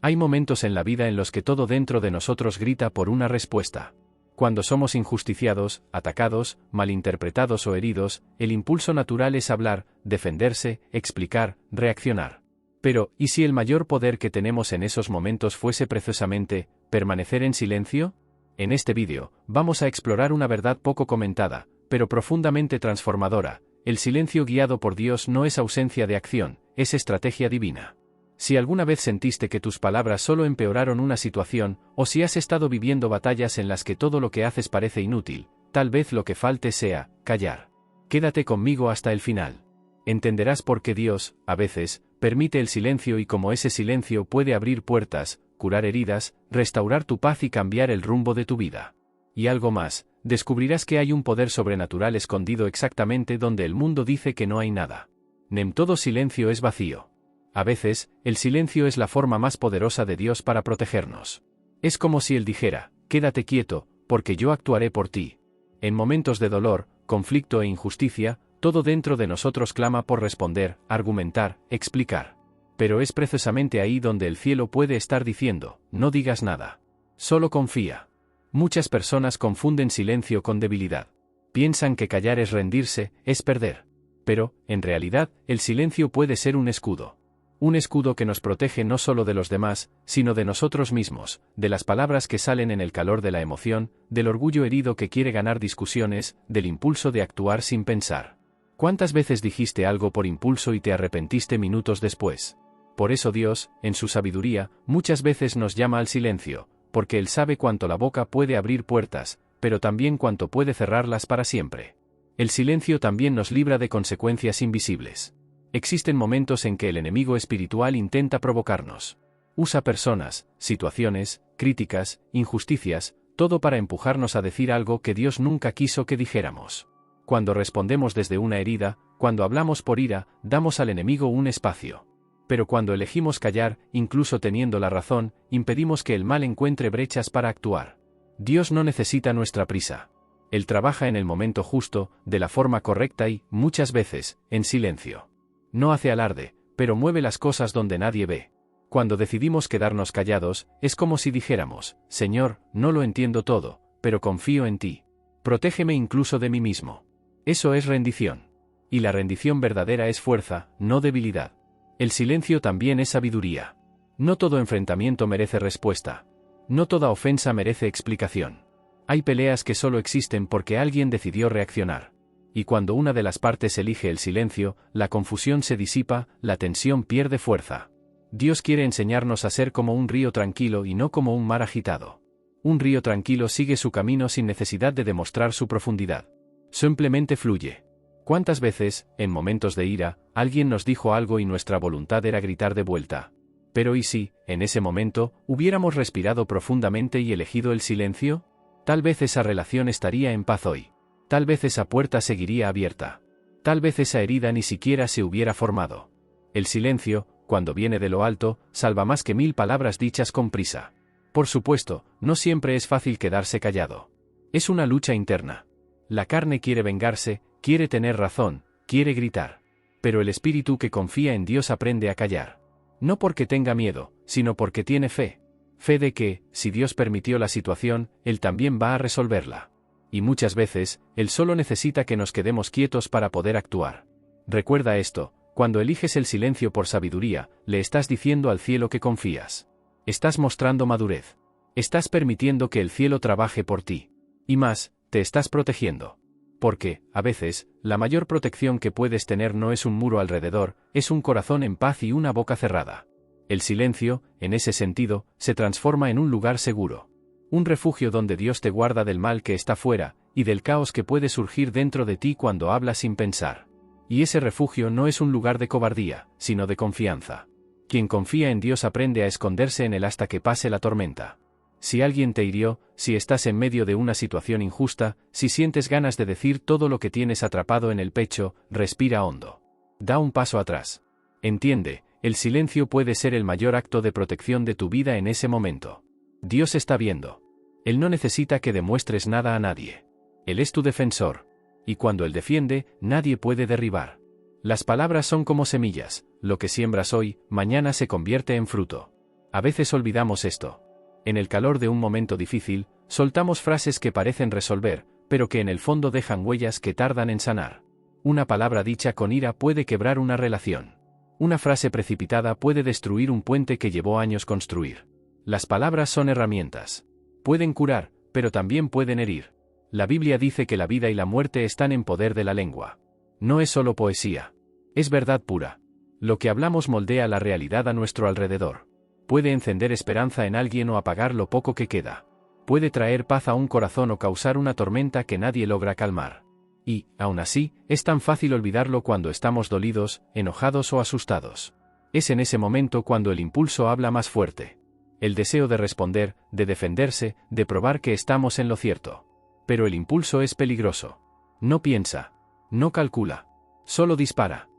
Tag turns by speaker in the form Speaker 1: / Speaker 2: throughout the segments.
Speaker 1: Hay momentos en la vida en los que todo dentro de nosotros grita por una respuesta. Cuando somos injusticiados, atacados, malinterpretados o heridos, el impulso natural es hablar, defenderse, explicar, reaccionar. Pero, ¿y si el mayor poder que tenemos en esos momentos fuese precisamente permanecer en silencio? En este vídeo, vamos a explorar una verdad poco comentada, pero profundamente transformadora. El silencio guiado por Dios no es ausencia de acción, es estrategia divina. Si alguna vez sentiste que tus palabras solo empeoraron una situación, o si has estado viviendo batallas en las que todo lo que haces parece inútil, tal vez lo que falte sea callar. Quédate conmigo hasta el final. Entenderás por qué Dios, a veces, permite el silencio y cómo ese silencio puede abrir puertas, curar heridas, restaurar tu paz y cambiar el rumbo de tu vida. Y algo más, descubrirás que hay un poder sobrenatural escondido exactamente donde el mundo dice que no hay nada. Todo silencio es vacío. A veces, el silencio es la forma más poderosa de Dios para protegernos. Es como si Él dijera, quédate quieto, porque yo actuaré por ti. En momentos de dolor, conflicto e injusticia, todo dentro de nosotros clama por responder, argumentar, explicar. Pero es precisamente ahí donde el cielo puede estar diciendo, no digas nada. Solo confía. Muchas personas confunden silencio con debilidad. Piensan que callar es rendirse, es perder. Pero, en realidad, el silencio puede ser un escudo. Un escudo que nos protege no solo de los demás, sino de nosotros mismos, de las palabras que salen en el calor de la emoción, del orgullo herido que quiere ganar discusiones, del impulso de actuar sin pensar. ¿Cuántas veces dijiste algo por impulso y te arrepentiste minutos después? Por eso Dios, en su sabiduría, muchas veces nos llama al silencio, porque Él sabe cuánto la boca puede abrir puertas, pero también cuánto puede cerrarlas para siempre. El silencio también nos libra de consecuencias invisibles. Existen momentos en que el enemigo espiritual intenta provocarnos. Usa personas, situaciones, críticas, injusticias, todo para empujarnos a decir algo que Dios nunca quiso que dijéramos. Cuando respondemos desde una herida, cuando hablamos por ira, damos al enemigo un espacio. Pero cuando elegimos callar, incluso teniendo la razón, impedimos que el mal encuentre brechas para actuar. Dios no necesita nuestra prisa. Él trabaja en el momento justo, de la forma correcta y, muchas veces, en silencio. No hace alarde, pero mueve las cosas donde nadie ve. Cuando decidimos quedarnos callados, es como si dijéramos, Señor, no lo entiendo todo, pero confío en ti. Protégeme incluso de mí mismo. Eso es rendición. Y la rendición verdadera es fuerza, no debilidad. El silencio también es sabiduría. No todo enfrentamiento merece respuesta. No toda ofensa merece explicación. Hay peleas que solo existen porque alguien decidió reaccionar. Y cuando una de las partes elige el silencio, la confusión se disipa, la tensión pierde fuerza. Dios quiere enseñarnos a ser como un río tranquilo y no como un mar agitado. Un río tranquilo sigue su camino sin necesidad de demostrar su profundidad. Simplemente fluye. ¿Cuántas veces, en momentos de ira, alguien nos dijo algo y nuestra voluntad era gritar de vuelta? Pero ¿y si, en ese momento, hubiéramos respirado profundamente y elegido el silencio? Tal vez esa relación estaría en paz hoy. Tal vez esa puerta seguiría abierta. Tal vez esa herida ni siquiera se hubiera formado. El silencio, cuando viene de lo alto, salva más que 1000 palabras dichas con prisa. Por supuesto, no siempre es fácil quedarse callado. Es una lucha interna. La carne quiere vengarse, quiere tener razón, quiere gritar. Pero el espíritu que confía en Dios aprende a callar. No porque tenga miedo, sino porque tiene fe. Fe de que, si Dios permitió la situación, Él también va a resolverla. Y muchas veces, Él solo necesita que nos quedemos quietos para poder actuar. Recuerda esto, cuando eliges el silencio por sabiduría, le estás diciendo al cielo que confías. Estás mostrando madurez. Estás permitiendo que el cielo trabaje por ti. Y más, te estás protegiendo. Porque, a veces, la mayor protección que puedes tener no es un muro alrededor, es un corazón en paz y una boca cerrada. El silencio, en ese sentido, se transforma en un lugar seguro. Un refugio donde Dios te guarda del mal que está fuera, y del caos que puede surgir dentro de ti cuando hablas sin pensar. Y ese refugio no es un lugar de cobardía, sino de confianza. Quien confía en Dios aprende a esconderse en él hasta que pase la tormenta. Si alguien te hirió, si estás en medio de una situación injusta, si sientes ganas de decir todo lo que tienes atrapado en el pecho, respira hondo. Da un paso atrás. Entiende, el silencio puede ser el mayor acto de protección de tu vida en ese momento. Dios está viendo. Él no necesita que demuestres nada a nadie. Él es tu defensor. Y cuando Él defiende, nadie puede derribar. Las palabras son como semillas, lo que siembras hoy, mañana se convierte en fruto. A veces olvidamos esto. En el calor de un momento difícil, soltamos frases que parecen resolver, pero que en el fondo dejan huellas que tardan en sanar. Una palabra dicha con ira puede quebrar una relación. Una frase precipitada puede destruir un puente que llevó años construir. Las palabras son herramientas. Pueden curar, pero también pueden herir. La Biblia dice que la vida y la muerte están en poder de la lengua. No es solo poesía. Es verdad pura. Lo que hablamos moldea la realidad a nuestro alrededor. Puede encender esperanza en alguien o apagar lo poco que queda. Puede traer paz a un corazón o causar una tormenta que nadie logra calmar. Y, aún así, es tan fácil olvidarlo cuando estamos dolidos, enojados o asustados. Es en ese momento cuando el impulso habla más fuerte. El deseo de responder, de defenderse, de probar que estamos en lo cierto. Pero el impulso es peligroso. No piensa. No calcula. Solo dispara.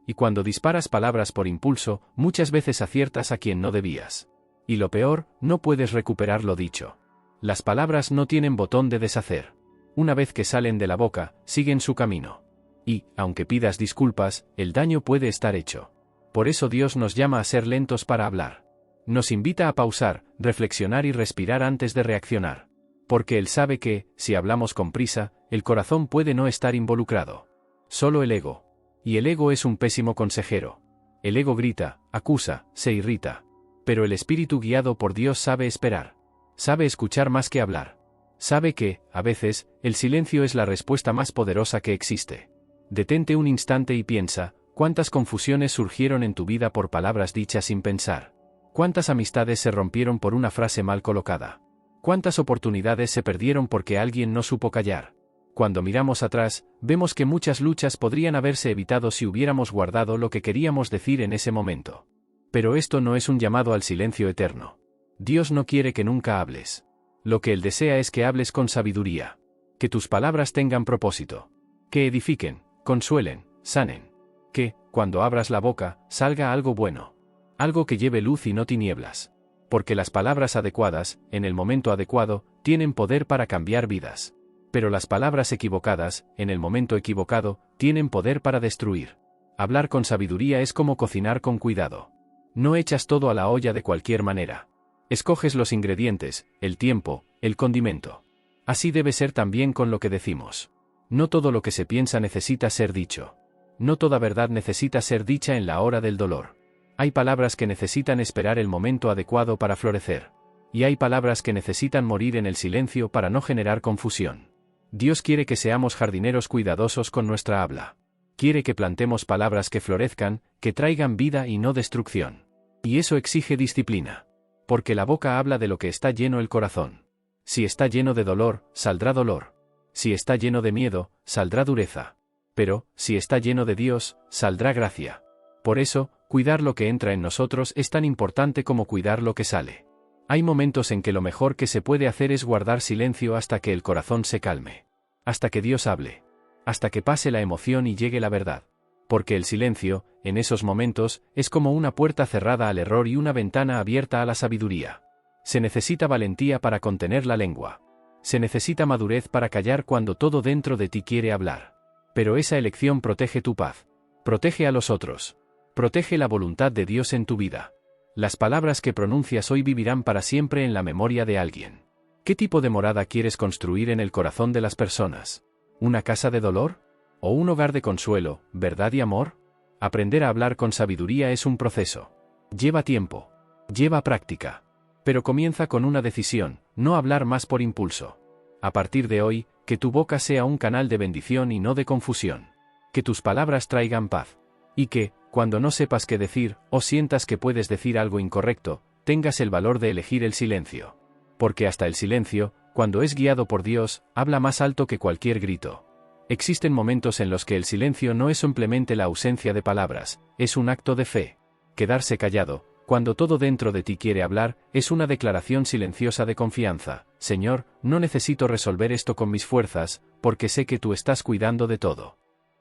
Speaker 1: Y cuando disparas palabras por impulso, muchas veces aciertas a quien no debías. Y lo peor, no puedes recuperar lo dicho. Las palabras no tienen botón de deshacer. Una vez que salen de la boca, siguen su camino. Y, aunque pidas disculpas, el daño puede estar hecho. Por eso Dios nos llama a ser lentos para hablar. Nos invita a pausar, reflexionar y respirar antes de reaccionar. Porque Él sabe que, si hablamos con prisa, el corazón puede no estar involucrado. Solo el ego. Y el ego es un pésimo consejero. El ego grita, acusa, se irrita. Pero el espíritu guiado por Dios sabe esperar. Sabe escuchar más que hablar. Sabe que, a veces, el silencio es la respuesta más poderosa que existe. Detente un instante y piensa, ¿cuántas confusiones surgieron en tu vida por palabras dichas sin pensar? ¿Cuántas amistades se rompieron por una frase mal colocada? ¿Cuántas oportunidades se perdieron porque alguien no supo callar? Cuando miramos atrás, vemos que muchas luchas podrían haberse evitado si hubiéramos guardado lo que queríamos decir en ese momento. Pero esto no es un llamado al silencio eterno. Dios no quiere que nunca hables. Lo que Él desea es que hables con sabiduría. Que tus palabras tengan propósito. Que edifiquen, consuelen, sanen. Que, cuando abras la boca, salga algo bueno. Algo que lleve luz y no tinieblas. Porque las palabras adecuadas, en el momento adecuado, tienen poder para cambiar vidas. Pero las palabras equivocadas, en el momento equivocado, tienen poder para destruir. Hablar con sabiduría es como cocinar con cuidado. No echas todo a la olla de cualquier manera. Escoges los ingredientes, el tiempo, el condimento. Así debe ser también con lo que decimos. No todo lo que se piensa necesita ser dicho. No toda verdad necesita ser dicha en la hora del dolor. Hay palabras que necesitan esperar el momento adecuado para florecer. Y hay palabras que necesitan morir en el silencio para no generar confusión. Dios quiere que seamos jardineros cuidadosos con nuestra habla. Quiere que plantemos palabras que florezcan, que traigan vida y no destrucción. Y eso exige disciplina. Porque la boca habla de lo que está lleno el corazón. Si está lleno de dolor, saldrá dolor. Si está lleno de miedo, saldrá dureza. Pero, si está lleno de Dios, saldrá gracia. Por eso, cuidar lo que entra en nosotros es tan importante como cuidar lo que sale. Hay momentos en que lo mejor que se puede hacer es guardar silencio hasta que el corazón se calme. Hasta que Dios hable. Hasta que pase la emoción y llegue la verdad. Porque el silencio, en esos momentos, es como una puerta cerrada al error y una ventana abierta a la sabiduría. Se necesita valentía para contener la lengua. Se necesita madurez para callar cuando todo dentro de ti quiere hablar. Pero esa elección protege tu paz. Protege a los otros. Protege la voluntad de Dios en tu vida. Las palabras que pronuncias hoy vivirán para siempre en la memoria de alguien. ¿Qué tipo de morada quieres construir en el corazón de las personas? ¿Una casa de dolor? ¿O un hogar de consuelo, verdad y amor? Aprender a hablar con sabiduría es un proceso. Lleva tiempo. Lleva práctica. Pero comienza con una decisión, no hablar más por impulso. A partir de hoy, que tu boca sea un canal de bendición y no de confusión. Que tus palabras traigan paz. Y que, cuando no sepas qué decir, o sientas que puedes decir algo incorrecto, tengas el valor de elegir el silencio. Porque hasta el silencio, cuando es guiado por Dios, habla más alto que cualquier grito. Existen momentos en los que el silencio no es simplemente la ausencia de palabras, es un acto de fe. Quedarse callado, cuando todo dentro de ti quiere hablar, es una declaración silenciosa de confianza. Señor, no necesito resolver esto con mis fuerzas, porque sé que tú estás cuidando de todo.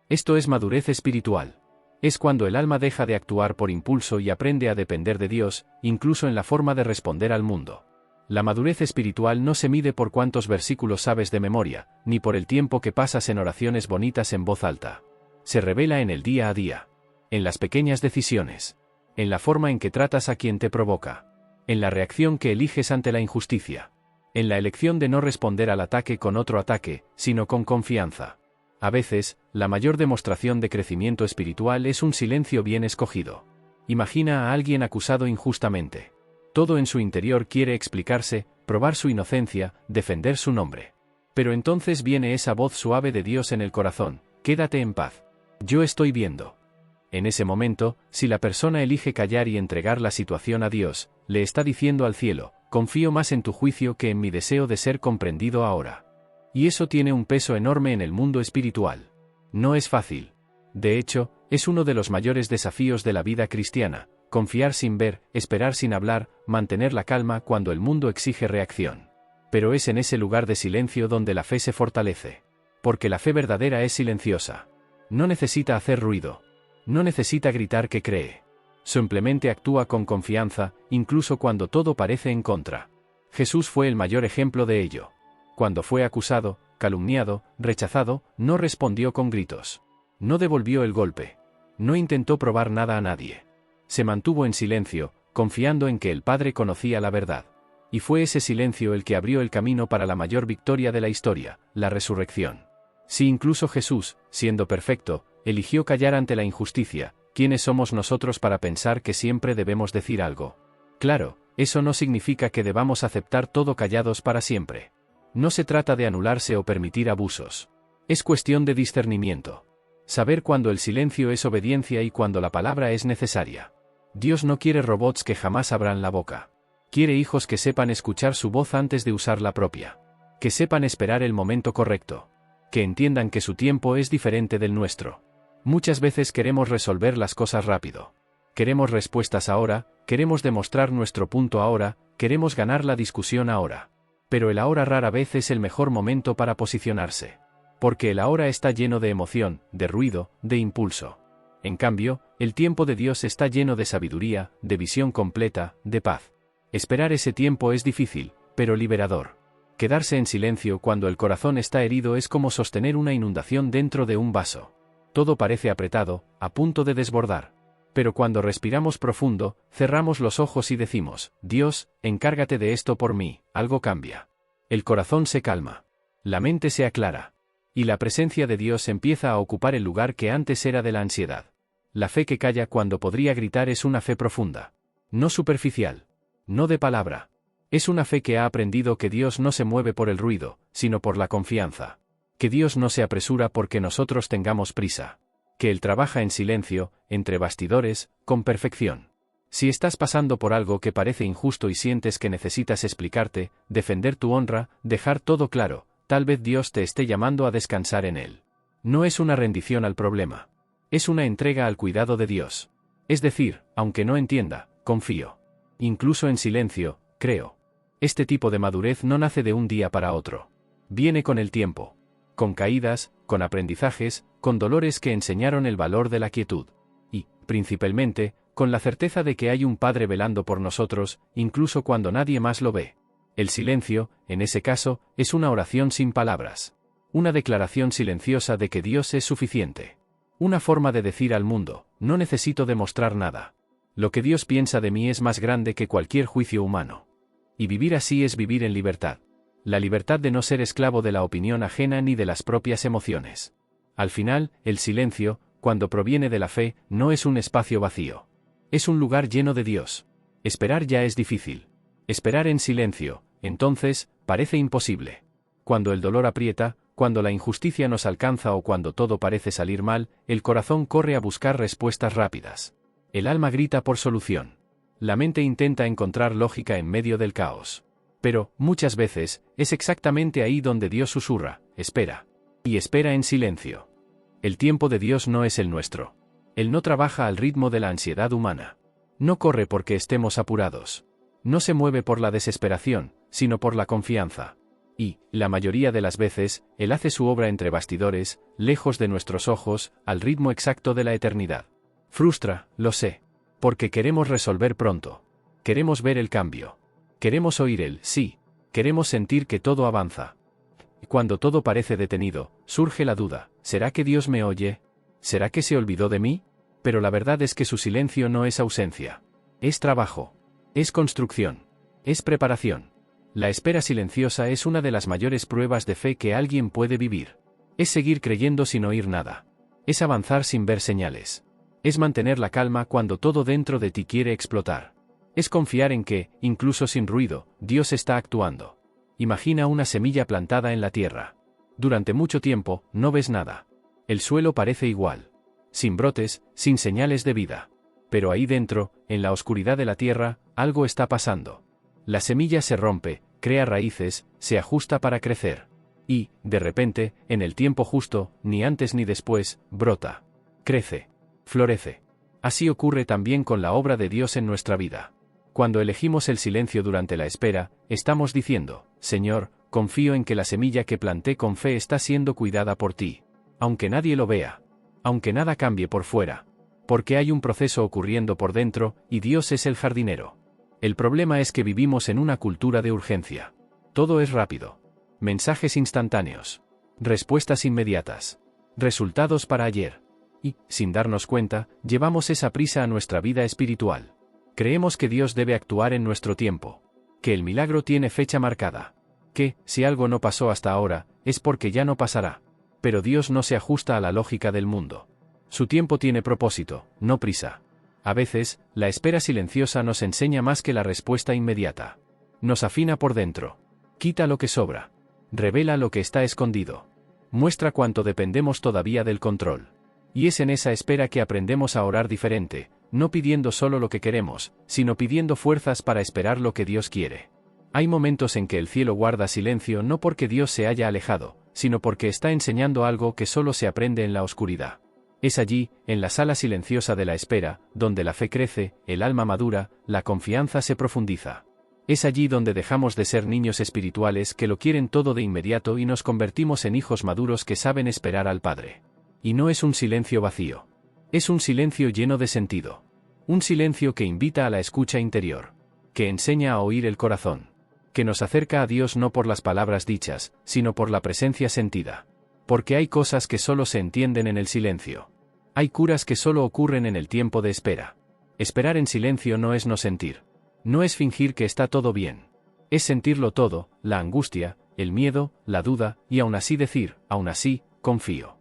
Speaker 1: Esto es madurez espiritual. Es cuando el alma deja de actuar por impulso y aprende a depender de Dios, incluso en la forma de responder al mundo. La madurez espiritual no se mide por cuántos versículos sabes de memoria, ni por el tiempo que pasas en oraciones bonitas en voz alta. Se revela en el día a día. En las pequeñas decisiones. En la forma en que tratas a quien te provoca. en la reacción que eliges ante la injusticia, en la elección de no responder al ataque con otro ataque, sino con confianza. A veces, la mayor demostración de crecimiento espiritual es un silencio bien escogido. Imagina a alguien acusado injustamente. Todo en su interior quiere explicarse, probar su inocencia, defender su nombre. Pero entonces viene esa voz suave de Dios en el corazón: quédate en paz. Yo estoy viendo. En ese momento, si la persona elige callar y entregar la situación a Dios, le está diciendo al cielo: confío más en tu juicio que en mi deseo de ser comprendido ahora. Y eso tiene un peso enorme en el mundo espiritual. No es fácil. De hecho, es uno de los mayores desafíos de la vida cristiana: confiar sin ver, esperar sin hablar, mantener la calma cuando el mundo exige reacción. Pero es en ese lugar de silencio donde la fe se fortalece. Porque la fe verdadera es silenciosa. No necesita hacer ruido. No necesita gritar que cree. Simplemente actúa con confianza, incluso cuando todo parece en contra. Jesús fue el mayor ejemplo de ello. Cuando fue acusado, calumniado, rechazado, no respondió con gritos. No devolvió el golpe. No intentó probar nada a nadie. Se mantuvo en silencio, confiando en que el Padre conocía la verdad. Y fue ese silencio el que abrió el camino para la mayor victoria de la historia, la resurrección. Si incluso Jesús, siendo perfecto, eligió callar ante la injusticia, ¿quiénes somos nosotros para pensar que siempre debemos decir algo? Claro, eso no significa que debamos aceptar todo callados para siempre. No se trata de anularse o permitir abusos. Es cuestión de discernimiento. Saber cuándo el silencio es obediencia y cuándo la palabra es necesaria. Dios no quiere robots que jamás abran la boca. Quiere hijos que sepan escuchar su voz antes de usar la propia. Que sepan esperar el momento correcto. Que entiendan que su tiempo es diferente del nuestro. Muchas veces queremos resolver las cosas rápido. Queremos respuestas ahora, queremos demostrar nuestro punto ahora, queremos ganar la discusión ahora. Pero el ahora rara vez es el mejor momento para posicionarse. Porque el ahora está lleno de emoción, de ruido, de impulso. En cambio, el tiempo de Dios está lleno de sabiduría, de visión completa, de paz. Esperar ese tiempo es difícil, pero liberador. Quedarse en silencio cuando el corazón está herido es como sostener una inundación dentro de un vaso. Todo parece apretado, a punto de desbordar. Pero cuando respiramos profundo, cerramos los ojos y decimos: Dios, encárgate de esto por mí, algo cambia. El corazón se calma. La mente se aclara. Y la presencia de Dios empieza a ocupar el lugar que antes era de la ansiedad. La fe que calla cuando podría gritar es una fe profunda. No superficial. No de palabra. Es una fe que ha aprendido que Dios no se mueve por el ruido, sino por la confianza. Que Dios no se apresura porque nosotros tengamos prisa. Que Él trabaja en silencio, entre bastidores, con perfección. Si estás pasando por algo que parece injusto y sientes que necesitas explicarte, defender tu honra, dejar todo claro, tal vez Dios te esté llamando a descansar en Él. No es una rendición al problema. Es una entrega al cuidado de Dios. Es decir, aunque no entienda, confío. Incluso en silencio, creo. Este tipo de madurez no nace de un día para otro. Viene con el tiempo. Con caídas, con aprendizajes, con dolores que enseñaron el valor de la quietud. Y, principalmente, con la certeza de que hay un Padre velando por nosotros, incluso cuando nadie más lo ve. El silencio, en ese caso, es una oración sin palabras. Una declaración silenciosa de que Dios es suficiente. Una forma de decir al mundo: no necesito demostrar nada. Lo que Dios piensa de mí es más grande que cualquier juicio humano. Y vivir así es vivir en libertad. La libertad de no ser esclavo de la opinión ajena ni de las propias emociones. Al final, el silencio, cuando proviene de la fe, no es un espacio vacío. Es un lugar lleno de Dios. Esperar ya es difícil. Esperar en silencio, entonces, parece imposible. Cuando el dolor aprieta, cuando la injusticia nos alcanza o cuando todo parece salir mal, el corazón corre a buscar respuestas rápidas. El alma grita por solución. La mente intenta encontrar lógica en medio del caos. Pero, muchas veces, es exactamente ahí donde Dios susurra: espera. Y espera en silencio. El tiempo de Dios no es el nuestro. Él no trabaja al ritmo de la ansiedad humana. No corre porque estemos apurados. No se mueve por la desesperación, sino por la confianza. Y, la mayoría de las veces, Él hace su obra entre bastidores, lejos de nuestros ojos, al ritmo exacto de la eternidad. Frustra, lo sé. Porque queremos resolver pronto. Queremos ver el cambio. Queremos oír el sí. Queremos sentir que todo avanza. Y cuando todo parece detenido, surge la duda: ¿será que Dios me oye? ¿Será que se olvidó de mí? Pero la verdad es que su silencio no es ausencia. Es trabajo. Es construcción. Es preparación. La espera silenciosa es una de las mayores pruebas de fe que alguien puede vivir. Es seguir creyendo sin oír nada. Es avanzar sin ver señales. Es mantener la calma cuando todo dentro de ti quiere explotar. Es confiar en que, incluso sin ruido, Dios está actuando. Imagina una semilla plantada en la tierra. Durante mucho tiempo, no ves nada. El suelo parece igual. Sin brotes, sin señales de vida. Pero ahí dentro, en la oscuridad de la tierra, algo está pasando. La semilla se rompe, crea raíces, se ajusta para crecer. Y, de repente, en el tiempo justo, ni antes ni después, brota. Crece. Florece. Así ocurre también con la obra de Dios en nuestra vida. Cuando elegimos el silencio durante la espera, estamos diciendo, Señor, confío en que la semilla que planté con fe está siendo cuidada por ti. Aunque nadie lo vea. Aunque nada cambie por fuera. Porque hay un proceso ocurriendo por dentro, y Dios es el jardinero. El problema es que vivimos en una cultura de urgencia. Todo es rápido. Mensajes instantáneos. Respuestas inmediatas. Resultados para ayer. Y, sin darnos cuenta, llevamos esa prisa a nuestra vida espiritual. Creemos que Dios debe actuar en nuestro tiempo. Que el milagro tiene fecha marcada. Que, si algo no pasó hasta ahora, es porque ya no pasará. Pero Dios no se ajusta a la lógica del mundo. Su tiempo tiene propósito, no prisa. A veces, la espera silenciosa nos enseña más que la respuesta inmediata. Nos afina por dentro. Quita lo que sobra. Revela lo que está escondido. Muestra cuánto dependemos todavía del control. Y es en esa espera que aprendemos a orar diferente, no pidiendo solo lo que queremos, sino pidiendo fuerzas para esperar lo que Dios quiere. Hay momentos en que el cielo guarda silencio no porque Dios se haya alejado, sino porque está enseñando algo que solo se aprende en la oscuridad. Es allí, en la sala silenciosa de la espera, donde la fe crece, el alma madura, la confianza se profundiza. Es allí donde dejamos de ser niños espirituales que lo quieren todo de inmediato y nos convertimos en hijos maduros que saben esperar al Padre. Y no es un silencio vacío. Es un silencio lleno de sentido. Un silencio que invita a la escucha interior. Que enseña a oír el corazón. Que nos acerca a Dios no por las palabras dichas, sino por la presencia sentida. Porque hay cosas que solo se entienden en el silencio. Hay curas que solo ocurren en el tiempo de espera. Esperar en silencio no es no sentir. No es fingir que está todo bien. Es sentirlo todo, la angustia, el miedo, la duda, y aún así decir, aún así, confío.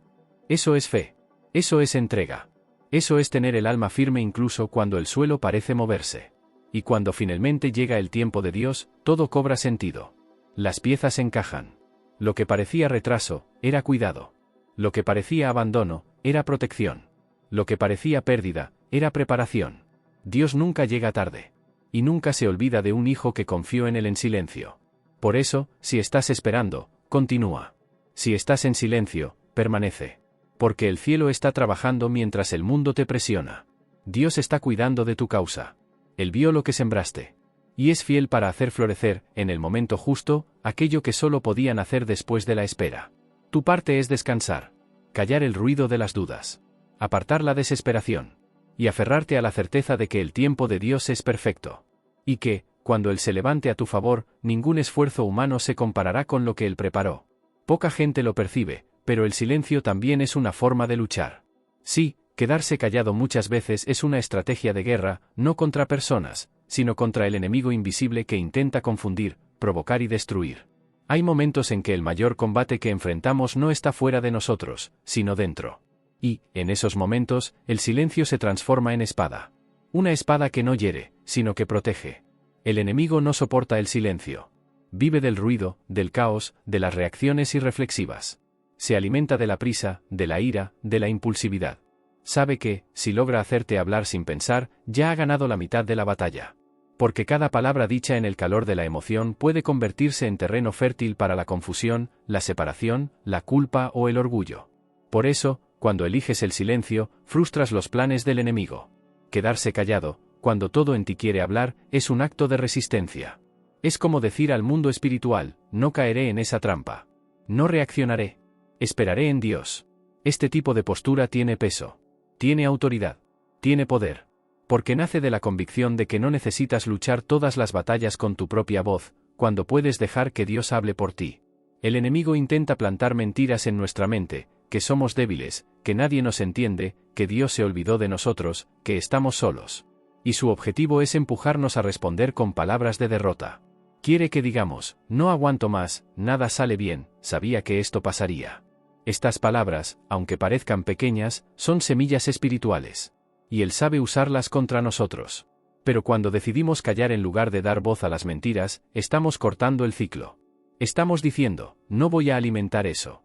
Speaker 1: Eso es fe. Eso es entrega. Eso es tener el alma firme incluso cuando el suelo parece moverse. Y cuando finalmente llega el tiempo de Dios, todo cobra sentido. Las piezas encajan. Lo que parecía retraso, era cuidado. Lo que parecía abandono, era protección. Lo que parecía pérdida, era preparación. Dios nunca llega tarde. Y nunca se olvida de un hijo que confió en él en silencio. Por eso, si estás esperando, continúa. Si estás en silencio, permanece. Porque el cielo está trabajando mientras el mundo te presiona. Dios está cuidando de tu causa. Él vio lo que sembraste. Y es fiel para hacer florecer, en el momento justo, aquello que solo podían hacer después de la espera. Tu parte es descansar. Callar el ruido de las dudas. Apartar la desesperación. Y aferrarte a la certeza de que el tiempo de Dios es perfecto. Y que, cuando Él se levante a tu favor, ningún esfuerzo humano se comparará con lo que Él preparó. Poca gente lo percibe, pero el silencio también es una forma de luchar. Sí, quedarse callado muchas veces es una estrategia de guerra, no contra personas, sino contra el enemigo invisible que intenta confundir, provocar y destruir. Hay momentos en que el mayor combate que enfrentamos no está fuera de nosotros, sino dentro. Y, en esos momentos, el silencio se transforma en espada. Una espada que no hiere, sino que protege. El enemigo no soporta el silencio. Vive del ruido, del caos, de las reacciones irreflexivas. Se alimenta de la prisa, de la ira, de la impulsividad. Sabe que, si logra hacerte hablar sin pensar, ya ha ganado la mitad de la batalla. Porque cada palabra dicha en el calor de la emoción puede convertirse en terreno fértil para la confusión, la separación, la culpa o el orgullo. Por eso, cuando eliges el silencio, frustras los planes del enemigo. Quedarse callado, cuando todo en ti quiere hablar, es un acto de resistencia. Es como decir al mundo espiritual, no caeré en esa trampa. No reaccionaré. Esperaré en Dios. Este tipo de postura tiene peso. Tiene autoridad. Tiene poder. Porque nace de la convicción de que no necesitas luchar todas las batallas con tu propia voz, cuando puedes dejar que Dios hable por ti. El enemigo intenta plantar mentiras en nuestra mente, que somos débiles, que nadie nos entiende, que Dios se olvidó de nosotros, que estamos solos. Y su objetivo es empujarnos a responder con palabras de derrota. Quiere que digamos, no aguanto más, nada sale bien, sabía que esto pasaría. Estas palabras, aunque parezcan pequeñas, son semillas espirituales. Y Él sabe usarlas contra nosotros. Pero cuando decidimos callar en lugar de dar voz a las mentiras, estamos cortando el ciclo. Estamos diciendo, no voy a alimentar eso.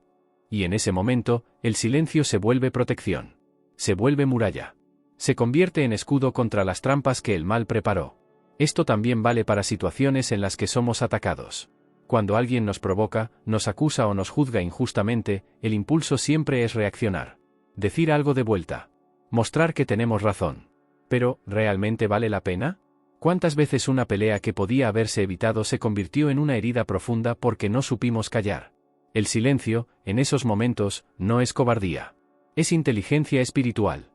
Speaker 1: Y en ese momento, el silencio se vuelve protección. Se vuelve muralla. Se convierte en escudo contra las trampas que el mal preparó. Esto también vale para situaciones en las que somos atacados. Cuando alguien nos provoca, nos acusa o nos juzga injustamente, el impulso siempre es reaccionar. Decir algo de vuelta. Mostrar que tenemos razón. Pero, ¿realmente vale la pena? ¿Cuántas veces una pelea que podía haberse evitado se convirtió en una herida profunda porque no supimos callar? El silencio, en esos momentos, no es cobardía. Es inteligencia espiritual.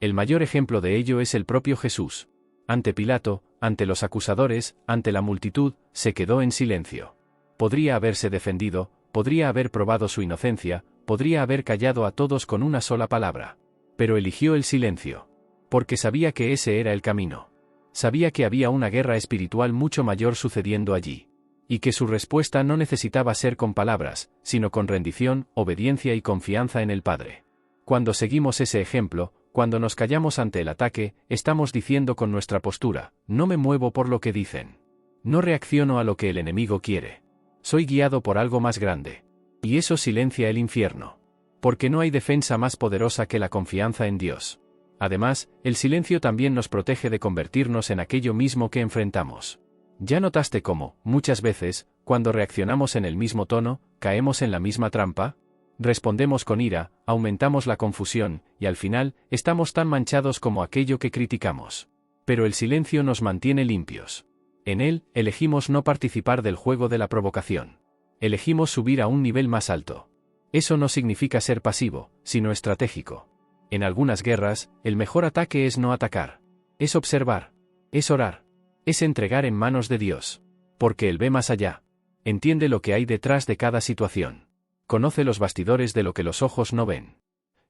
Speaker 1: El mayor ejemplo de ello es el propio Jesús. Ante Pilato, ante los acusadores, ante la multitud, se quedó en silencio. Podría haberse defendido, podría haber probado su inocencia, podría haber callado a todos con una sola palabra. Pero eligió el silencio. Porque sabía que ese era el camino. Sabía que había una guerra espiritual mucho mayor sucediendo allí. Y que su respuesta no necesitaba ser con palabras, sino con rendición, obediencia y confianza en el Padre. Cuando seguimos ese ejemplo, cuando nos callamos ante el ataque, estamos diciendo con nuestra postura, no me muevo por lo que dicen. No reacciono a lo que el enemigo quiere. Soy guiado por algo más grande. Y eso silencia el infierno. Porque no hay defensa más poderosa que la confianza en Dios. Además, el silencio también nos protege de convertirnos en aquello mismo que enfrentamos. ¿Ya notaste cómo, muchas veces, cuando reaccionamos en el mismo tono, caemos en la misma trampa? Respondemos con ira, aumentamos la confusión, y al final, estamos tan manchados como aquello que criticamos. Pero el silencio nos mantiene limpios. En él, elegimos no participar del juego de la provocación. Elegimos subir a un nivel más alto. Eso no significa ser pasivo, sino estratégico. En algunas guerras, el mejor ataque es no atacar. Es observar. Es orar. Es entregar en manos de Dios. Porque Él ve más allá. Entiende lo que hay detrás de cada situación. Conoce los bastidores de lo que los ojos no ven.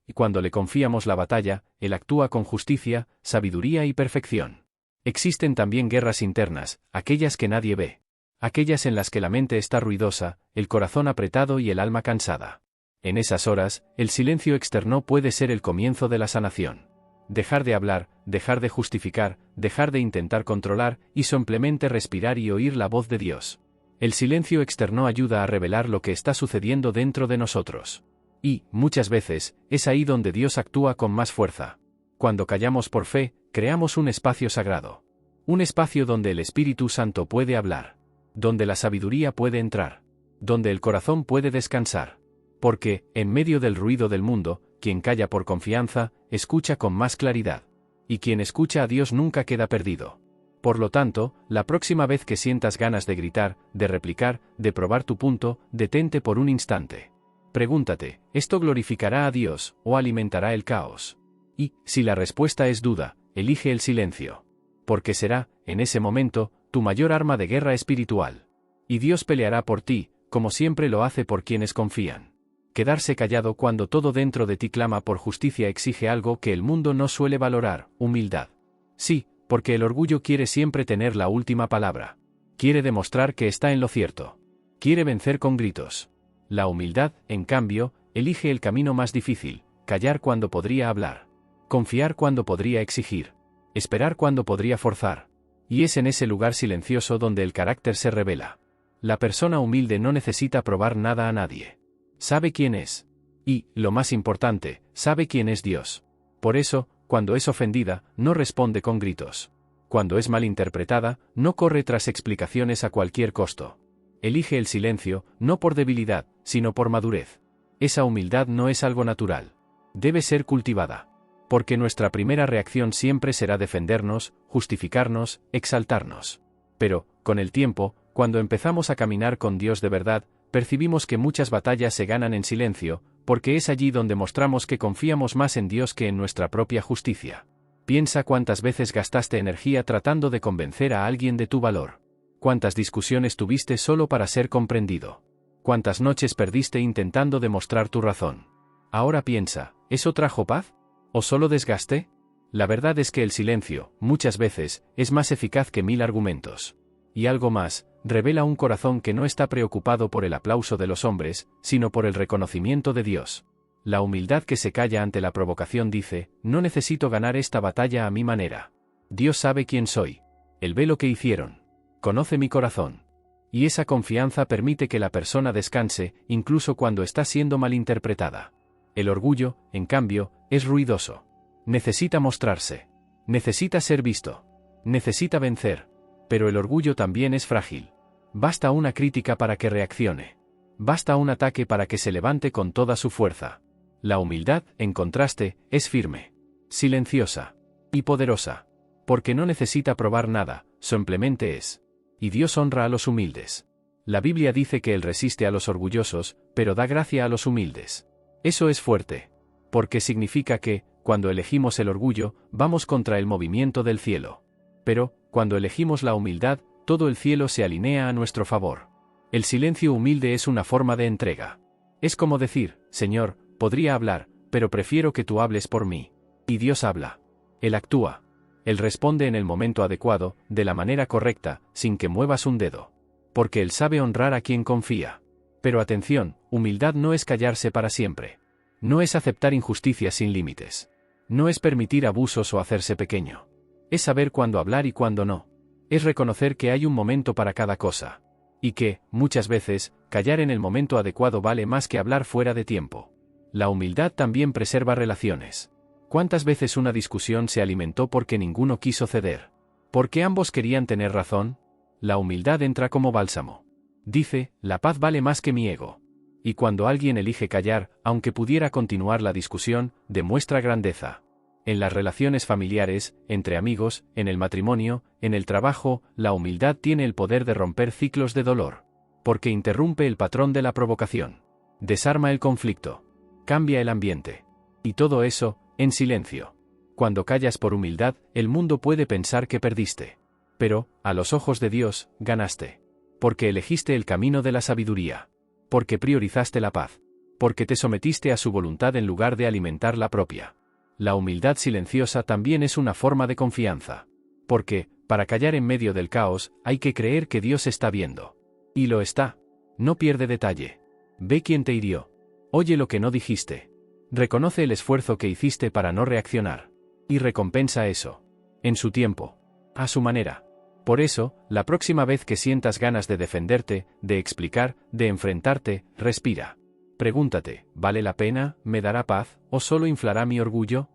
Speaker 1: Y cuando le confiamos la batalla, Él actúa con justicia, sabiduría y perfección. Existen también guerras internas, aquellas que nadie ve. Aquellas en las que la mente está ruidosa, el corazón apretado y el alma cansada. En esas horas, el silencio externo puede ser el comienzo de la sanación. Dejar de hablar, dejar de justificar, dejar de intentar controlar, y simplemente respirar y oír la voz de Dios. El silencio externo ayuda a revelar lo que está sucediendo dentro de nosotros. Y, muchas veces, es ahí donde Dios actúa con más fuerza. Cuando callamos por fe, creamos un espacio sagrado. Un espacio donde el Espíritu Santo puede hablar. Donde la sabiduría puede entrar. Donde el corazón puede descansar. Porque, en medio del ruido del mundo, quien calla por confianza, escucha con más claridad. Y quien escucha a Dios nunca queda perdido. Por lo tanto, la próxima vez que sientas ganas de gritar, de replicar, de probar tu punto, detente por un instante. Pregúntate, ¿esto glorificará a Dios, o alimentará el caos? Y, si la respuesta es duda, elige el silencio. Porque será, en ese momento, tu mayor arma de guerra espiritual. Y Dios peleará por ti, como siempre lo hace por quienes confían. Quedarse callado cuando todo dentro de ti clama por justicia exige algo que el mundo no suele valorar, humildad. Sí, porque el orgullo quiere siempre tener la última palabra. Quiere demostrar que está en lo cierto. Quiere vencer con gritos. La humildad, en cambio, elige el camino más difícil, callar cuando podría hablar. Confiar cuando podría exigir. Esperar cuando podría forzar. Y es en ese lugar silencioso donde el carácter se revela. La persona humilde no necesita probar nada a nadie. Sabe quién es. Y, lo más importante, sabe quién es Dios. Por eso, cuando es ofendida, no responde con gritos. Cuando es malinterpretada, no corre tras explicaciones a cualquier costo. Elige el silencio, no por debilidad, sino por madurez. Esa humildad no es algo natural. Debe ser cultivada. Porque nuestra primera reacción siempre será defendernos, justificarnos, exaltarnos. Pero, con el tiempo, cuando empezamos a caminar con Dios de verdad, percibimos que muchas batallas se ganan en silencio, porque es allí donde mostramos que confiamos más en Dios que en nuestra propia justicia. Piensa cuántas veces gastaste energía tratando de convencer a alguien de tu valor. Cuántas discusiones tuviste solo para ser comprendido. Cuántas noches perdiste intentando demostrar tu razón. Ahora piensa, ¿eso trajo paz? ¿O solo desgaste? La verdad es que el silencio, muchas veces, es más eficaz que 1000 argumentos. Y algo más, revela un corazón que no está preocupado por el aplauso de los hombres, sino por el reconocimiento de Dios. La humildad que se calla ante la provocación dice, no necesito ganar esta batalla a mi manera. Dios sabe quién soy. Él ve lo que hicieron. Conoce mi corazón. Y esa confianza permite que la persona descanse, incluso cuando está siendo malinterpretada. El orgullo, en cambio, es ruidoso. Necesita mostrarse. Necesita ser visto. Necesita vencer. Pero el orgullo también es frágil. Basta una crítica para que reaccione. Basta un ataque para que se levante con toda su fuerza. La humildad, en contraste, es firme, silenciosa y poderosa. Porque no necesita probar nada, simplemente es. Y Dios honra a los humildes. La Biblia dice que Él resiste a los orgullosos, pero da gracia a los humildes. Eso es fuerte. Porque significa que, cuando elegimos el orgullo, vamos contra el movimiento del cielo. Pero, cuando elegimos la humildad, todo el cielo se alinea a nuestro favor. El silencio humilde es una forma de entrega. Es como decir, Señor, podría hablar, pero prefiero que tú hables por mí. Y Dios habla. Él actúa. Él responde en el momento adecuado, de la manera correcta, sin que muevas un dedo. Porque Él sabe honrar a quien confía. Pero atención, humildad no es callarse para siempre. No es aceptar injusticias sin límites. No es permitir abusos o hacerse pequeño. Es saber cuándo hablar y cuándo no. Es reconocer que hay un momento para cada cosa. Y que, muchas veces, callar en el momento adecuado vale más que hablar fuera de tiempo. La humildad también preserva relaciones. ¿Cuántas veces una discusión se alimentó porque ninguno quiso ceder? ¿Porque ambos querían tener razón? La humildad entra como bálsamo. Dice, la paz vale más que mi ego. Y cuando alguien elige callar, aunque pudiera continuar la discusión, demuestra grandeza. En las relaciones familiares, entre amigos, en el matrimonio, en el trabajo, la humildad tiene el poder de romper ciclos de dolor. Porque interrumpe el patrón de la provocación. Desarma el conflicto. Cambia el ambiente. Y todo eso, en silencio. Cuando callas por humildad, el mundo puede pensar que perdiste. Pero, a los ojos de Dios, ganaste. Porque elegiste el camino de la sabiduría. Porque priorizaste la paz. Porque te sometiste a su voluntad en lugar de alimentar la propia. La humildad silenciosa también es una forma de confianza. Porque, para callar en medio del caos, hay que creer que Dios está viendo. Y lo está. No pierde detalle. Ve quién te hirió. Oye lo que no dijiste. Reconoce el esfuerzo que hiciste para no reaccionar. Y recompensa eso. En su tiempo. A su manera. Por eso, la próxima vez que sientas ganas de defenderte, de explicar, de enfrentarte, respira. Pregúntate, ¿vale la pena? ¿Me dará paz? ¿O solo inflará mi orgullo?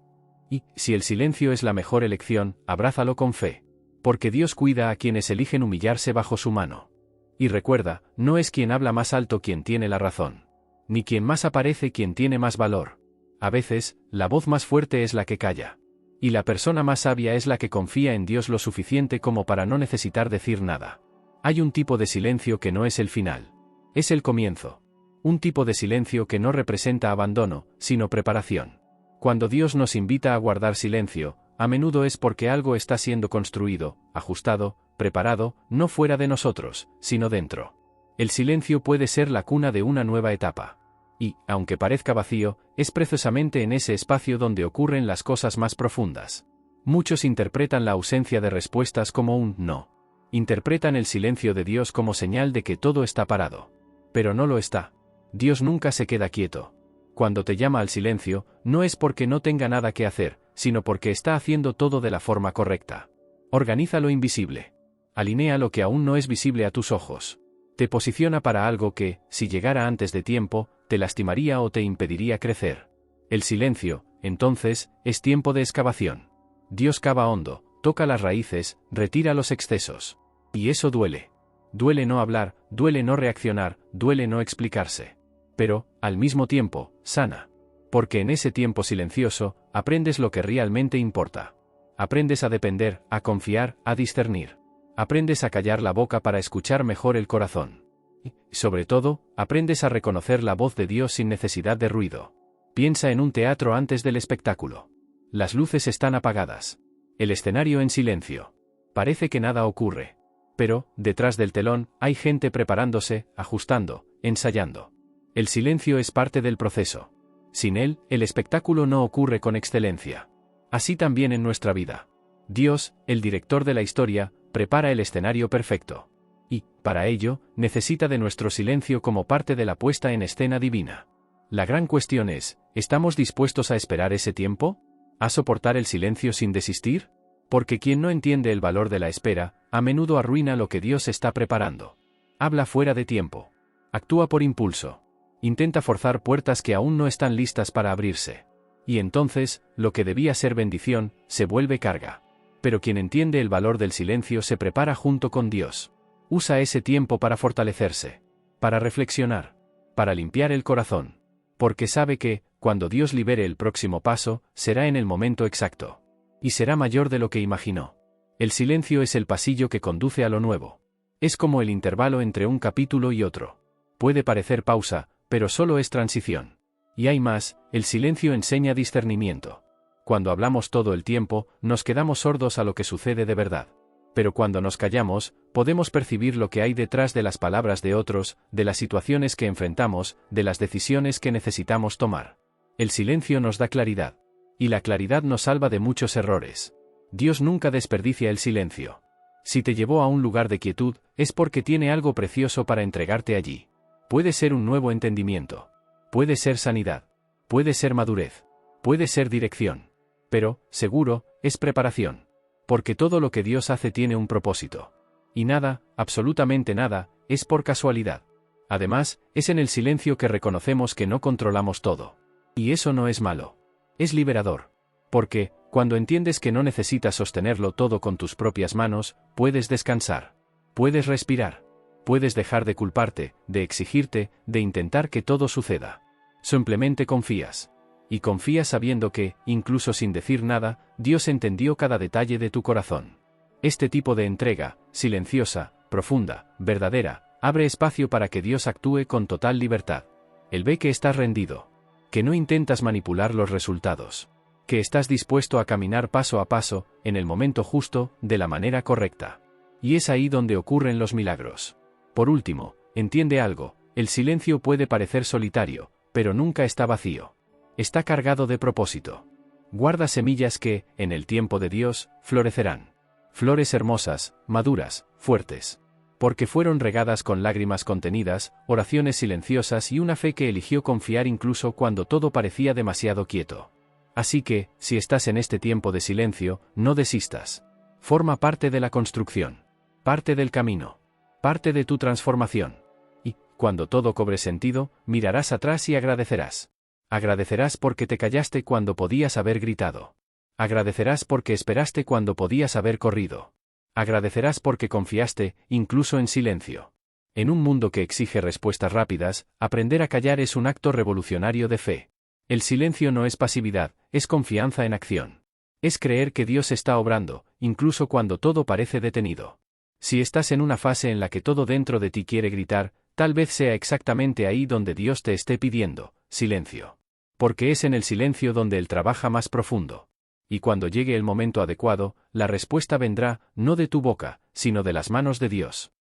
Speaker 1: Y, si el silencio es la mejor elección, abrázalo con fe. Porque Dios cuida a quienes eligen humillarse bajo su mano. Y recuerda, no es quien habla más alto quien tiene la razón. Ni quien más aparece quien tiene más valor. A veces, la voz más fuerte es la que calla. Y la persona más sabia es la que confía en Dios lo suficiente como para no necesitar decir nada. Hay un tipo de silencio que no es el final. Es el comienzo. Un tipo de silencio que no representa abandono, sino preparación. Cuando Dios nos invita a guardar silencio, a menudo es porque algo está siendo construido, ajustado, preparado, no fuera de nosotros, sino dentro. El silencio puede ser la cuna de una nueva etapa. Y, aunque parezca vacío, es precisamente en ese espacio donde ocurren las cosas más profundas. Muchos interpretan la ausencia de respuestas como un no. Interpretan el silencio de Dios como señal de que todo está parado. Pero no lo está. Dios nunca se queda quieto. Cuando te llama al silencio, no es porque no tenga nada que hacer, sino porque está haciendo todo de la forma correcta. Organiza lo invisible. Alinea lo que aún no es visible a tus ojos. Te posiciona para algo que, si llegara antes de tiempo, te lastimaría o te impediría crecer. El silencio, entonces, es tiempo de excavación. Dios cava hondo, toca las raíces, retira los excesos. Y eso duele. Duele no hablar, duele no reaccionar, duele no explicarse. Pero, al mismo tiempo, sana. Porque en ese tiempo silencioso, aprendes lo que realmente importa. Aprendes a depender, a confiar, a discernir. Aprendes a callar la boca para escuchar mejor el corazón. Y, sobre todo, aprendes a reconocer la voz de Dios sin necesidad de ruido. Piensa en un teatro antes del espectáculo. Las luces están apagadas. El escenario en silencio. Parece que nada ocurre. Pero, detrás del telón, hay gente preparándose, ajustando, ensayando. El silencio es parte del proceso. Sin él, el espectáculo no ocurre con excelencia. Así también en nuestra vida. Dios, el director de la historia, prepara el escenario perfecto. Y, para ello, necesita de nuestro silencio como parte de la puesta en escena divina. La gran cuestión es, ¿estamos dispuestos a esperar ese tiempo? ¿A soportar el silencio sin desistir? Porque quien no entiende el valor de la espera, a menudo arruina lo que Dios está preparando. Habla fuera de tiempo. Actúa por impulso. Intenta forzar puertas que aún no están listas para abrirse. Y entonces, lo que debía ser bendición, se vuelve carga. Pero quien entiende el valor del silencio se prepara junto con Dios. Usa ese tiempo para fortalecerse, para reflexionar, para limpiar el corazón. Porque sabe que, cuando Dios libere el próximo paso, será en el momento exacto. Y será mayor de lo que imaginó. El silencio es el pasillo que conduce a lo nuevo. Es como el intervalo entre un capítulo y otro. Puede parecer pausa, pero solo es transición. Y hay más, el silencio enseña discernimiento. Cuando hablamos todo el tiempo, nos quedamos sordos a lo que sucede de verdad. Pero cuando nos callamos, podemos percibir lo que hay detrás de las palabras de otros, de las situaciones que enfrentamos, de las decisiones que necesitamos tomar. El silencio nos da claridad. Y la claridad nos salva de muchos errores. Dios nunca desperdicia el silencio. Si te llevó a un lugar de quietud, es porque tiene algo precioso para entregarte allí. Puede ser un nuevo entendimiento. Puede ser sanidad. Puede ser madurez. Puede ser dirección. Pero, seguro, es preparación. Porque todo lo que Dios hace tiene un propósito. Y nada, absolutamente nada, es por casualidad. Además, es en el silencio que reconocemos que no controlamos todo. Y eso no es malo. Es liberador. Porque, cuando entiendes que no necesitas sostenerlo todo con tus propias manos, puedes descansar. Puedes respirar. Puedes dejar de culparte, de exigirte, de intentar que todo suceda. Simplemente confías. Y confías sabiendo que, incluso sin decir nada, Dios entendió cada detalle de tu corazón. Este tipo de entrega, silenciosa, profunda, verdadera, abre espacio para que Dios actúe con total libertad. Él ve que estás rendido. Que no intentas manipular los resultados. Que estás dispuesto a caminar paso a paso, en el momento justo, de la manera correcta. Y es ahí donde ocurren los milagros. Por último, entiende algo, el silencio puede parecer solitario, pero nunca está vacío. Está cargado de propósito. Guarda semillas que, en el tiempo de Dios, florecerán. Flores hermosas, maduras, fuertes. Porque fueron regadas con lágrimas contenidas, oraciones silenciosas y una fe que eligió confiar incluso cuando todo parecía demasiado quieto. Así que, si estás en este tiempo de silencio, no desistas. Forma parte de la construcción. Parte del camino. Parte de tu transformación. Y, cuando todo cobre sentido, mirarás atrás y agradecerás. Agradecerás porque te callaste cuando podías haber gritado. Agradecerás porque esperaste cuando podías haber corrido. Agradecerás porque confiaste, incluso en silencio. En un mundo que exige respuestas rápidas, aprender a callar es un acto revolucionario de fe. El silencio no es pasividad, es confianza en acción. Es creer que Dios está obrando, incluso cuando todo parece detenido. Si estás en una fase en la que todo dentro de ti quiere gritar, tal vez sea exactamente ahí donde Dios te esté pidiendo, silencio. Porque es en el silencio donde Él trabaja más profundo. Y cuando llegue el momento adecuado, la respuesta vendrá, no de tu boca, sino de las manos de Dios.